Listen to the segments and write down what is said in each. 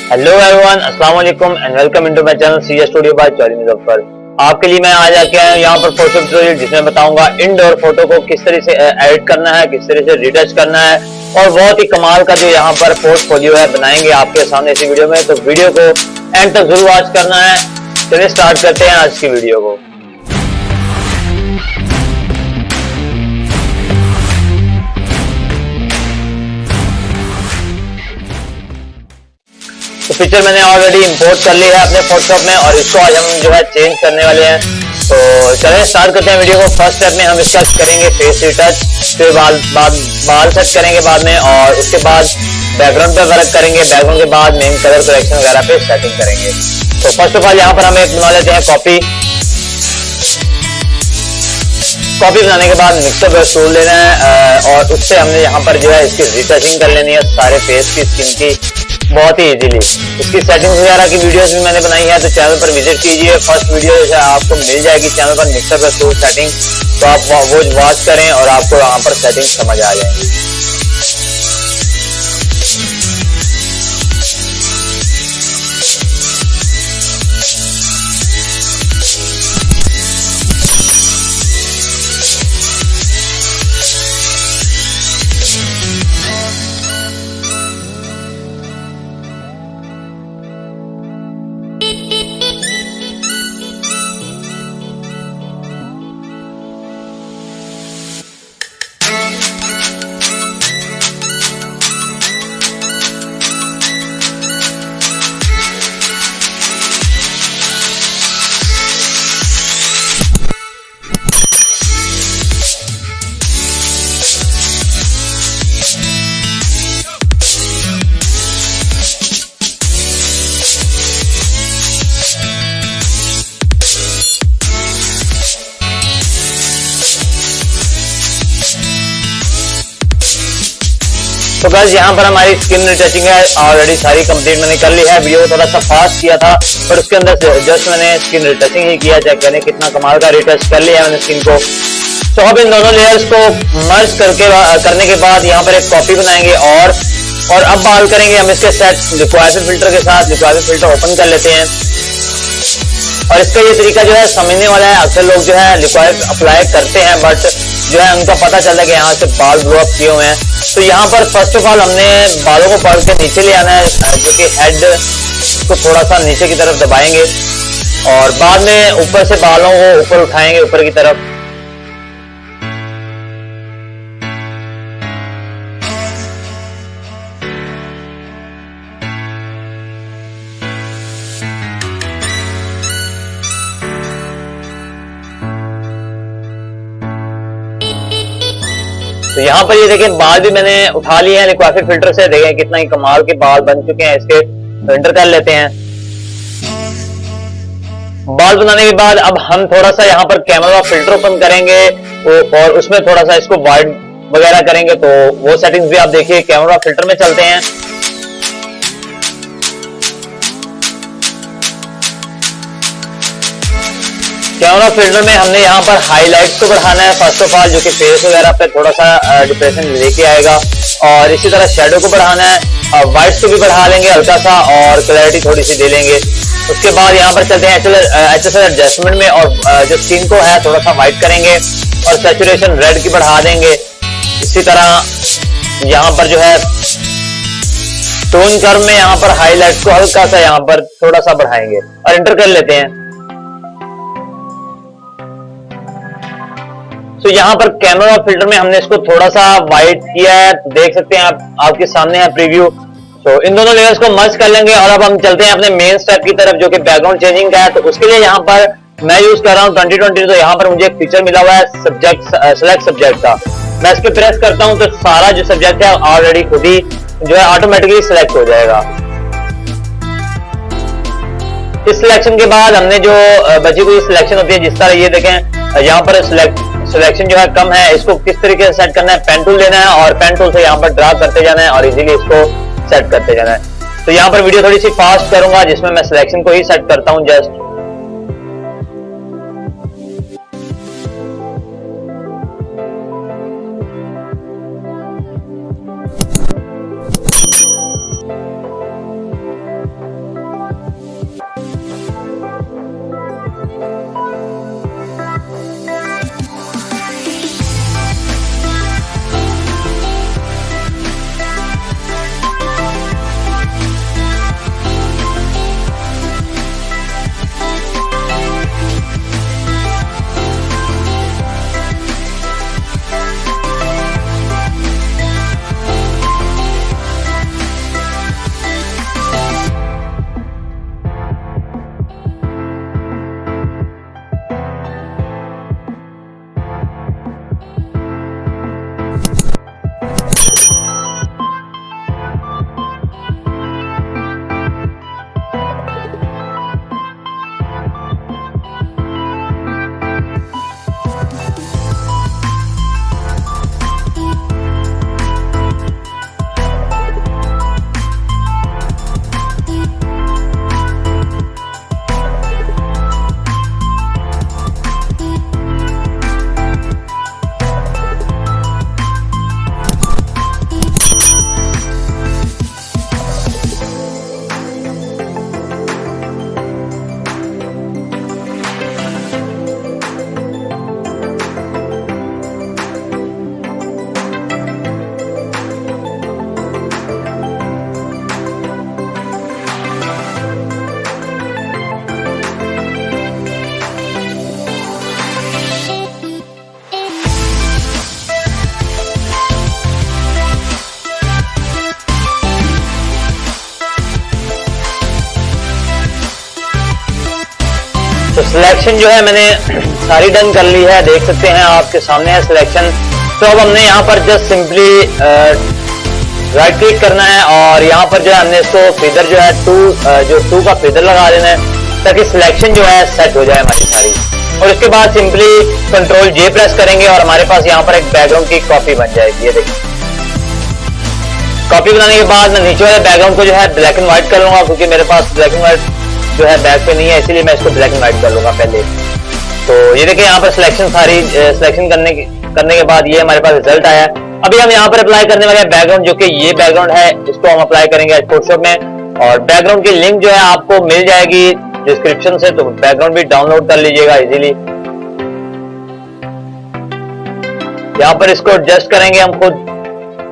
Hello everyone, अस्सलाम वालेकुम and welcome into my channel CA studio by Muzaffar. आपके लिए मैं आज आके आया हूँ यहाँ पर फोटो ट्यूटोरियल, जिसमें बताऊंगा इंडोर फोटो को किस तरह से एडिट करना है, किस तरह से रिटच करना है और बहुत ही कमाल का जो यहाँ पर पोर्टफोलियो है बनाएंगे आपके सामने इसी वीडियो में। तो वीडियो को एंड तक जरूर वॉच करना है। चलिए स्टार्ट करते हैं आज की वीडियो को। तो पिक्चर मैंने ऑलरेडी इंपोर्ट कर ली है अपने फोटोशॉप में और इसको आज हम जो है चेंज करने वाले हैं। तो चलिए स्टार्ट करते हैं वीडियो को। फर्स्ट स्टेप में हम इसका करेंगे फेस रिटच, फिर बाल सेट करेंगे बाद में, और उसके बाद बैकग्राउंड पे वर्क करेंगे। बैकग्राउंड के बाद मेन कलर करेक्शन वगैरह पे सेटिंग करेंगे। तो फर्स्ट ऑफ ऑल यहाँ पर हम एक बना लेते हैं कॉपी बनाने के बाद मिक्सर ब्रश टूल लेना है और उससे हमने यहाँ पर जो है इसकी रिटचिंग कर लेनी है सारे फेस की, स्किन की, बहुत ही इजीली। इसकी सेटिंग्स वगैरह की वीडियोस भी मैंने बनाई है, तो चैनल पर विजिट कीजिए। फर्स्ट वीडियो जो है आपको मिल जाएगी चैनल पर, मिक्सर ब्रश टूल सेटिंग, तो आप वो वॉच करें और आपको यहाँ पर सेटिंग समझ आ जाएंगी। तो गाइस यहाँ पर हमारी स्किन रिटचिंग है ऑलरेडी सारी कंप्लीट मैंने कर ली है। वीडियो को थोड़ा सा फास्ट किया था पर उसके अंदर जस्ट मैंने स्किन रिटचिंग ही किया। चेक करें कितना कमाल का रिटच कर लिया है मैंने स्किन को। तो अब इन दोनों लेयर्स को मर्ज करने के बाद यहाँ पर एक कॉपी बनाएंगे और अब बाल करेंगे हम इसके सेट लिक्विड फिल्टर के साथ। लिक्विड फिल्टर ओपन कर लेते हैं और इसका ये तरीका जो है समझने वाला है। अक्सर लोग जो है लिक्विड अप्लाई करते हैं बट जो है उनका पता चलता है कि यहाँ से बाल ब्लो अप किए हुए हैं। तो यहाँ पर फर्स्ट ऑफ ऑल हमने बालों को पकड़ के नीचे ले आना है, जो कि हेड को थोड़ा सा नीचे की तरफ दबाएंगे और बाद में ऊपर से बालों को ऊपर उठाएंगे ऊपर की तरफ। तो यहाँ पर ये देखें बाल भी मैंने उठा लिए हैं लिक्विड फिल्टर से। देखें कितना ही कमाल के बाल बन चुके हैं इसके। फिल्टर कर लेते हैं। बाल बनाने के बाद अब हम थोड़ा सा यहाँ पर कैमरा फिल्टर ओपन करेंगे और उसमें थोड़ा सा इसको वाइड वगैरह करेंगे। तो वो सेटिंग्स भी आप देखिए। कैमरा फिल्टर में चलते हैं। कैमरा फिल्टर में हमने यहाँ पर हाईलाइट्स को बढ़ाना है फर्स्ट ऑफ ऑल, जो कि फेस वगैरह पे थोड़ा सा डिप्रेशन लेके आएगा, और इसी तरह शेडो को बढ़ाना है। वाइट्स को भी बढ़ा लेंगे हल्का सा और क्लैरिटी थोड़ी सी दे लेंगे। उसके बाद यहाँ पर चलते हैं HSL एडजस्टमेंट में और जो स्किन को है थोड़ा सा व्हाइट करेंगे और सैचुरेशन रेड की बढ़ा देंगे। इसी तरह यहाँ पर जो है टोन कर्व में यहाँ पर हाईलाइट्स को हल्का सा यहाँ पर थोड़ा सा बढ़ाएंगे और एंटर कर लेते हैं। तो यहाँ पर कैमरा फिल्टर में हमने इसको थोड़ा सा वाइट किया है, देख सकते हैं आप, आपके सामने है प्रीव्यू। तो इन दोनों लेयर्स को मर्ज कर लेंगे और अब हम चलते हैं अपने मेन स्टेप की तरफ, जो कि बैकग्राउंड चेंजिंग का है। तो उसके लिए यहाँ पर मैं यूज कर रहा हूँ 2020। तो यहाँ पर मुझे एक फीचर मिला हुआ है सब्जेक्ट, सेलेक्ट सब्जेक्ट का। मैं इस पर प्रेस करता हूँ तो सारा जो सब्जेक्ट है ऑलरेडी खुद ही जो है ऑटोमेटिकली सिलेक्ट हो जाएगा। इस सिलेक्शन के बाद हमने जो बची हुई सिलेक्शन होती है, जिस तरह ये देखें यहाँ पर सिलेक्शन जो है कम है, इसको किस तरीके से सेट करना है, पेन टूल लेना है और पेन टूल से यहाँ पर ड्रा करते जाना है और इजीली इसको सेट करते जाना है। तो यहाँ पर वीडियो थोड़ी सी फास्ट करूंगा जिसमें मैं सिलेक्शन को ही सेट करता हूँ जस्ट। तो सिलेक्शन जो है मैंने सारी डन कर ली है, देख सकते हैं आपके सामने है सिलेक्शन। तो अब हमने यहाँ पर जस्ट सिंपली राइट क्लिक करना है और यहाँ पर जो है हमने इसको फेदर जो है टू का फेदर लगा देना है ताकि सिलेक्शन जो है सेट हो जाए हमारी सारी। और इसके बाद सिंपली कंट्रोल जे प्रेस करेंगे और हमारे पास यहाँ पर एक बैकग्राउंड की कॉपी बन जाएगी। ये देखिए, कॉपी बनाने के बाद मैं नीचे वाले बैकग्राउंड को जो है ब्लैक एंड व्हाइट कर लूंगा, क्योंकि मेरे पास ब्लैक एंड व्हाइट जो है बैक पे नहीं है, इसीलिए मैं इसको ब्लैक एंड व्हाइट कर लूंगा पहले। तो ये देखिए यहाँ पर सिलेक्शन सारी सिलेक्शन करने के बाद ये हमारे पास रिजल्ट आया। अभी हम यहाँ पर अप्लाई करने वाले बैकग्राउंड, जो कि ये बैकग्राउंड है, इसको हम अप्लाई करेंगे फोटोशॉप में। और बैकग्राउंड की लिंक जो है आपको मिल जाएगी डिस्क्रिप्शन से, तो बैकग्राउंड भी डाउनलोड कर लीजिएगा इजीली। यहाँ पर इसको एडजस्ट करेंगे हम खुद,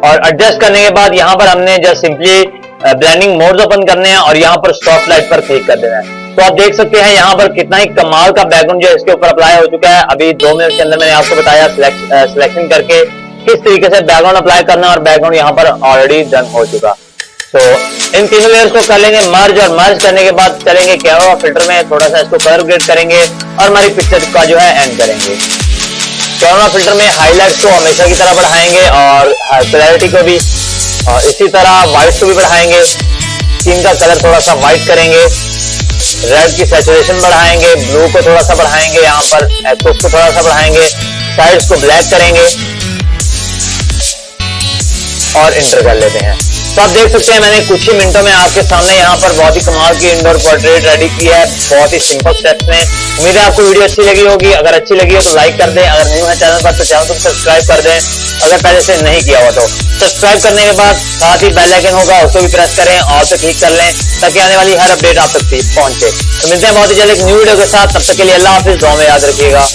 और एडजस्ट करने के बाद यहाँ पर हमने just simply blending modes open करने हैं और यहाँ पर स्टॉप लाइट पर क्लिक कर देना है। तो आप देख सकते हैं यहाँ पर कितना ही कमाल का बैकग्राउंड जो है इसके ऊपर अप्लाई हो चुका है। अभी 2 मिनट के अंदर मैंने आपको बताया सिलेक्शन करके किस तरीके से बैकग्राउंड अप्लाई करना है, और बैकग्राउंड यहाँ पर ऑलरेडी डन हो चुका। तो इन तीनों लेयर्स को कर लेंगे मर्ज, और मर्ज करने के बाद चलेंगे कैमरा फिल्टर में, थोड़ा सा इसको कलर ग्रेड करेंगे और हमारी पिक्चर का जो है एंड करेंगे। कैमरा फिल्टर में हाईलाइट्स को हमेशा की तरह बढ़ाएंगे और क्लैरिटी को भी, और इसी तरह व्हाइट को भी बढ़ाएंगे। स्किन का कलर थोड़ा सा व्हाइट करेंगे, रेड की सैचुरेशन बढ़ाएंगे, ब्लू को थोड़ा सा बढ़ाएंगे, यहाँ पर एक्सेस को थोड़ा सा बढ़ाएंगे, साइड्स को ब्लैक करेंगे और इंटर कर लेते हैं। तो आप देख सकते हैं मैंने कुछ ही मिनटों में आपके सामने यहाँ पर बहुत ही कमाल की इंडोर पोर्ट्रेट रेडी की है, बहुत ही सिंपल स्टेप्स में। उम्मीद है आपको वीडियो अच्छी लगी होगी। अगर अच्छी लगी हो तो लाइक कर दें, अगर न्यू है चैनल पर तो चैनल को सब्सक्राइब कर दें, अगर पहले से नहीं किया हुआ तो। सब्सक्राइब करने के बाद साथ ही बेल आइकन होगा, उसको भी प्रेस करें और पे क्लिक कर लें ताकि आने वाली हर अपडेट आप तक पहुंचे। तो मिलते हैं बहुत ही जल्द एक न्यू वीडियो के साथ, तब तक के लिए अल्लाह हाफिज, दुआ में याद रखिएगा।